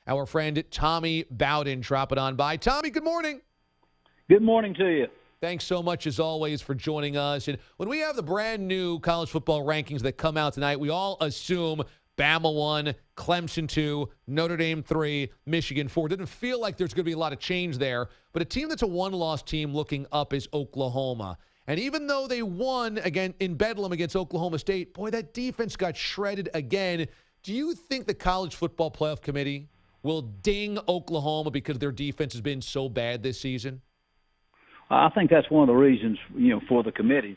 Our friend Tommy Bowden dropping on by. Tommy, good morning. Good morning to you. Thanks so much, as always, for joining us. And when we have the brand-new college football rankings that come out tonight, we all assume Bama 1, Clemson 2, Notre Dame 3, Michigan 4. Didn't feel like there's going to be a lot of change there. But a team that's a one-loss team looking up is Oklahoma. And even though they won again in Bedlam against Oklahoma State, boy, that defense got shredded again. Do you think the College Football Playoff Committee will ding Oklahoma because their defense has been so bad this season? I think that's one of the reasons, for the committee.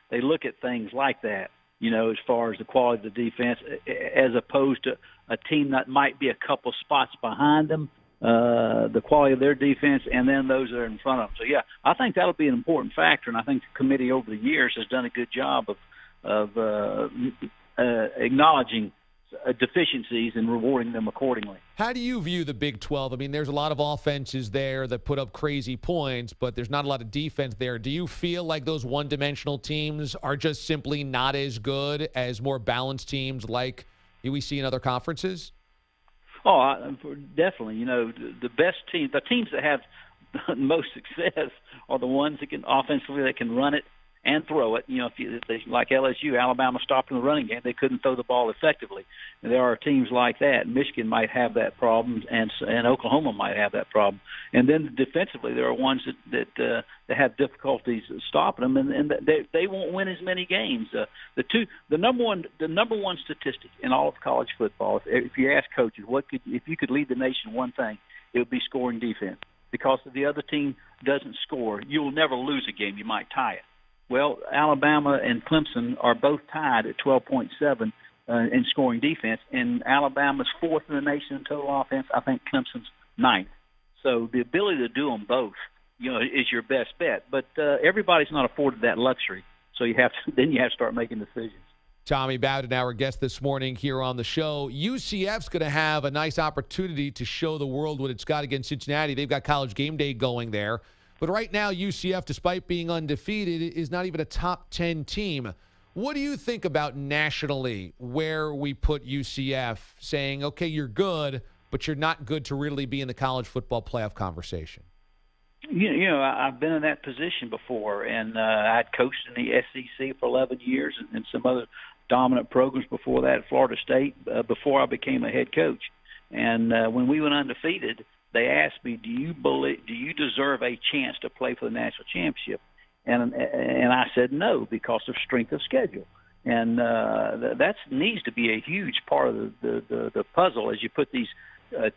They look at things like that, as far as the quality of the defense, as opposed to a team that might be a couple spots behind them, the quality of their defense, and then those that are in front of them. So, yeah, I think that'll be an important factor, and I think the committee over the years has done a good job of acknowledging deficiencies and rewarding them accordingly. How do you view the Big 12? I mean, there's a lot of offenses there that put up crazy points, but there's not a lot of defense there. Do you feel like those one-dimensional teams are just simply not as good as more balanced teams like we see in other conferences? Oh, definitely. The best teams, the teams that have the most success are the ones that can offensively, that can run it and throw it. If they, like LSU, Alabama stopped in the running game. They couldn't throw the ball effectively. And there are teams like that. Michigan might have that problem, and Oklahoma might have that problem. And then defensively, there are ones that have difficulties stopping them, and they won't win as many games. The number one statistic in all of college football, if you ask coaches, if you could lead the nation one thing, it would be scoring defense. Because if the other team doesn't score, you'll never lose a game. You might tie it. Well, Alabama and Clemson are both tied at 12.7 in scoring defense, and Alabama's fourth in the nation in total offense. I think Clemson's ninth. So the ability to do them both, is your best bet. But everybody's not afforded that luxury, so you have to start making decisions. Tommy Bowden, our guest this morning here on the show. UCF's going to have a nice opportunity to show the world what it's got against Cincinnati. They've got College Game Day going there. But right now, UCF, despite being undefeated, is not even a top 10 team. What do you think about nationally where we put UCF, saying, okay, you're good, but you're not good to really be in the college football playoff conversation? I've been in that position before, and I'd coached in the SEC for 11 years and some other dominant programs before that at Florida State before I became a head coach. And when we went undefeated, they asked me, do you deserve a chance to play for the national championship? And I said no, because of strength of schedule. And that needs to be a huge part of the puzzle as you put these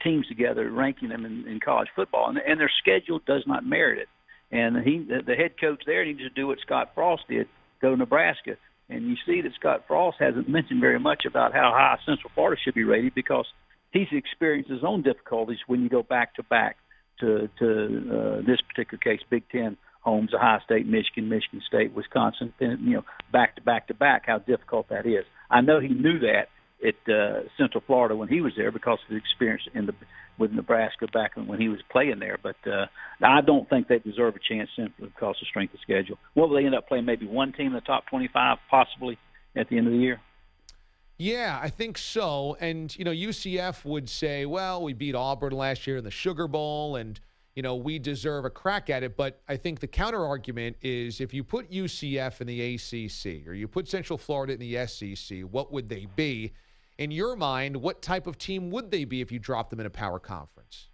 teams together, ranking them in college football. And their schedule does not merit it. And the head coach there needs to do what Scott Frost did, go to Nebraska. And you see that Scott Frost hasn't mentioned very much about how high Central Florida should be rated, because he's experienced his own difficulties when you go back-to-back to this particular case, Big Ten homes, Ohio State, Michigan State, Wisconsin, back-to-back, how difficult that is. I know he knew that at Central Florida when he was there, because of his experience with Nebraska back when he was playing there. But I don't think they deserve a chance simply because of strength of schedule. What will they end up playing? Maybe one team in the top 25 possibly at the end of the year? Yeah, I think so. And, UCF would say, well, we beat Auburn last year in the Sugar Bowl, and, we deserve a crack at it. But I think the counter argument is, if you put UCF in the ACC or you put Central Florida in the SEC, what would they be? In your mind, what type of team would they be if you dropped them in a power conference?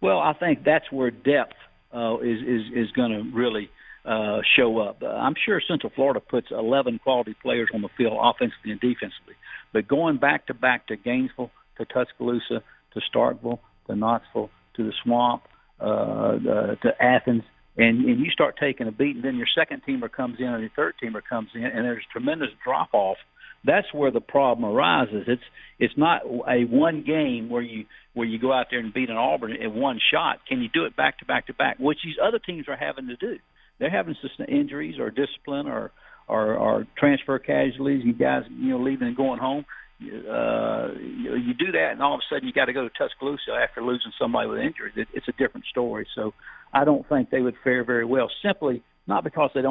Well, I think that's where depth is going to really show up. I'm sure Central Florida puts 11 quality players on the field offensively and defensively. But going back-to-back to Gainesville, to Tuscaloosa, to Starkville, to Knoxville, to the Swamp, to Athens, and you start taking a beat, and then your second teamer comes in and your third teamer comes in, and there's tremendous drop-off. That's where the problem arises. It's not a one game where you go out there and beat an Auburn in one shot. Can you do it back-to-back, which these other teams are having to do? They're having injuries or discipline or transfer casualties. You guys, leaving and going home. You do that, and all of a sudden you got to go to Tuscaloosa after losing somebody with injury. It's a different story. So I don't think they would fare very well. Simply not because they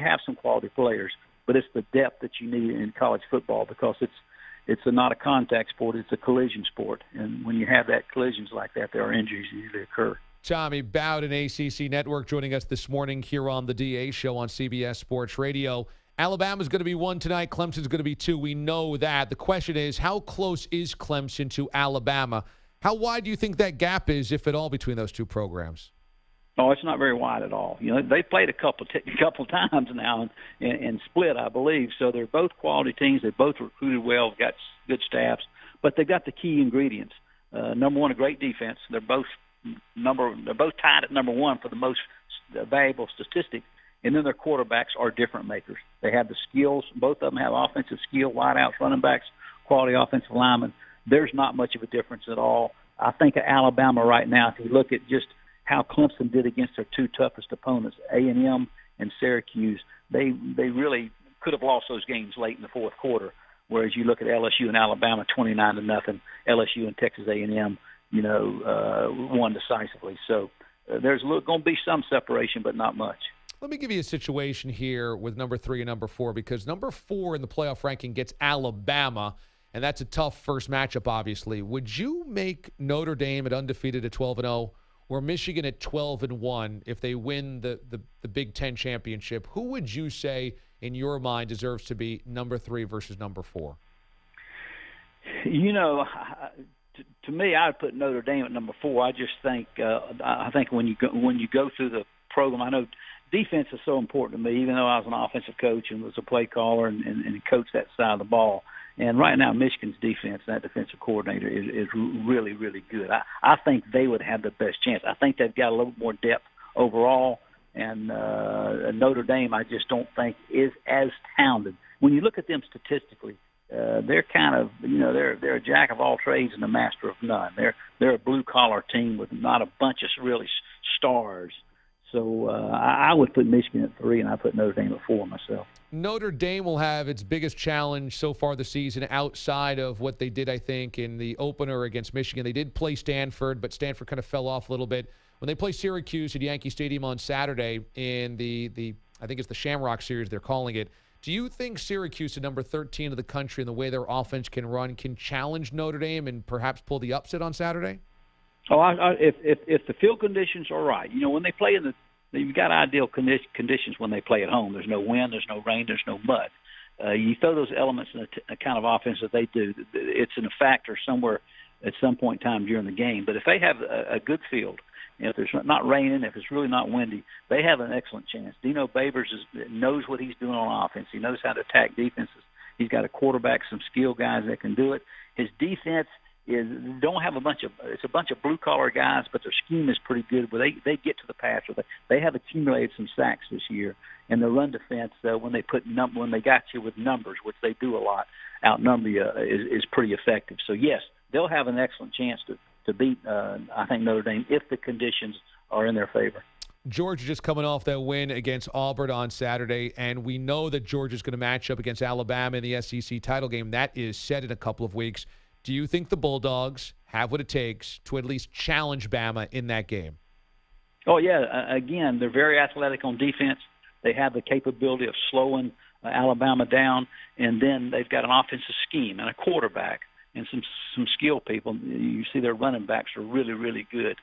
have some quality players, but it's the depth that you need in college football, because it's not a contact sport; it's a collision sport. And when you have that collisions like that, there are injuries that usually occur. Tommy Bowden, ACC Network, joining us this morning here on the DA Show on CBS Sports Radio. Alabama's going to be 1 tonight. Clemson's going to be 2. We know that. The question is, how close is Clemson to Alabama? How wide do you think that gap is, if at all, between those two programs? Oh, it's not very wide at all. You know, they played a couple times now and split, I believe. So they're both quality teams. They both recruited well, got good staffs, but they've got the key ingredients. Number one, a great defense. They're both tied at number one for the most valuable statistic. And then their quarterbacks are difference makers. They have the skills. Both of them have offensive skill, wideouts, running backs, quality offensive linemen. There's not much of a difference at all. I think at Alabama right now, if you look at just how Clemson did against their two toughest opponents, A&M and Syracuse, they really could have lost those games late in the fourth quarter. Whereas you look at LSU and Alabama, 29-0, LSU and Texas A&M, won decisively. So there's going to be some separation, but not much. Let me give you a situation here with number 3 and number 4, because number 4 in the playoff ranking gets Alabama, and that's a tough first matchup, obviously. Would you make Notre Dame at undefeated at 12-0 or Michigan at 12-1 if they win the Big Ten championship? Who would you say, in your mind, deserves to be number 3 versus number 4? To me, I would put Notre Dame at number 4. I just think when you go through the program, I know defense is so important to me, even though I was an offensive coach and was a play caller and coached that side of the ball. And right now, Michigan's defense, that defensive coordinator, is really, really good. I think they would have the best chance. I think they've got a little more depth overall. And Notre Dame, I just don't think is as talented. When you look at them statistically, they're kind of, they're a jack of all trades and a master of none. They're a blue collar team with not a bunch of really stars. So I would put Michigan at 3, and I put Notre Dame at 4 myself. Notre Dame will have its biggest challenge so far this season outside of what they did, I think, in the opener against Michigan. They did play Stanford, but Stanford kind of fell off a little bit. When they play Syracuse at Yankee Stadium on Saturday in the I think it's the Shamrock Series they're calling it, do you think Syracuse, at number 13 of the country, and the way their offense can run, can challenge Notre Dame and perhaps pull the upset on Saturday? Oh, if the field conditions are right, when they play you've got ideal conditions when they play at home. There's no wind, there's no rain, there's no mud. You throw those elements in the kind of offense that they do, it's a factor somewhere at some point in time during the game. But if they have a good field, if there's not raining, if it's really not windy, they have an excellent chance. Dino Babers knows what he's doing on offense. He knows how to attack defenses. He's got a quarterback, some skilled guys that can do it. His defense it's a bunch of blue collar guys, but their scheme is pretty good. Where they get to the passer, they have accumulated some sacks this year, and the run defense when they got you with numbers, which they do a lot, outnumber you is pretty effective. So yes, they'll have an excellent chance to beat I think Notre Dame if the conditions are in their favor. Georgia just coming off that win against Auburn on Saturday, and we know that Georgia's going to match up against Alabama in the SEC title game. That is set in a couple of weeks. Do you think the Bulldogs have what it takes to at least challenge Bama in that game? Oh, yeah. Again, they're very athletic on defense. They have the capability of slowing Alabama down, and then they've got an offensive scheme and a quarterback and some skilled people. You see their running backs are really, really good,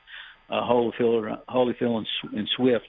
Holyfield and Swift.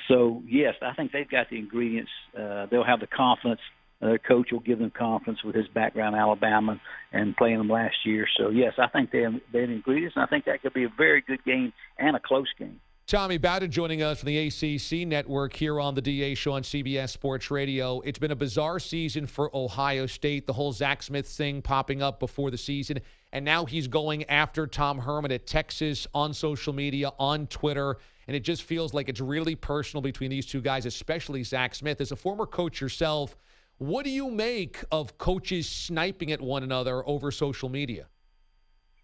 So, yes, I think they've got the ingredients. They'll have the confidence. Their coach will give them confidence with his background in Alabama and playing them last year. So, yes, I think they have ingredients, and I think that could be a very good game and a close game. Tommy Bowden joining us from the ACC Network here on the DA Show on CBS Sports Radio. It's been a bizarre season for Ohio State, the whole Zach Smith thing popping up before the season, and now he's going after Tom Herman at Texas on social media, on Twitter, and it just feels like it's really personal between these two guys, especially Zach Smith. As a former coach yourself, what do you make of coaches sniping at one another over social media?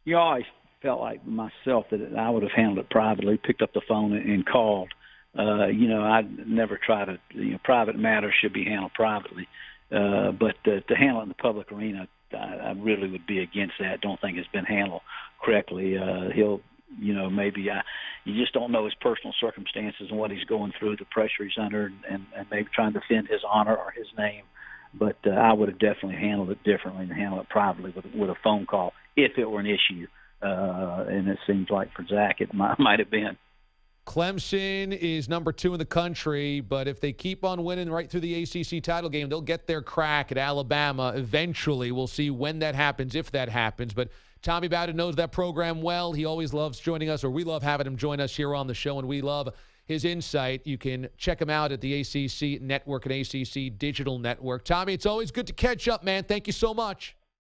I always felt like myself that I would have handled it privately, picked up the phone and called. I'd never try to, private matters should be handled privately. But to handle it in the public arena, I really would be against that. Don't think it's been handled correctly. You just don't know his personal circumstances and what he's going through, the pressure he's under, and maybe trying to defend his honor or his name. But I would have definitely handled it differently and handled it privately with a phone call if it were an issue. And it seems like for Zach it might have been. Clemson is number 2 in the country, but if they keep on winning right through the ACC title game, they'll get their crack at Alabama eventually. We'll see when that happens, if that happens. But Tommy Bowden knows that program well. He always loves joining us, or we love having him join us here on the show, and we love his insight. You can check him out at the ACC Network and ACC Digital Network. Tommy, it's always good to catch up, man. Thank you so much.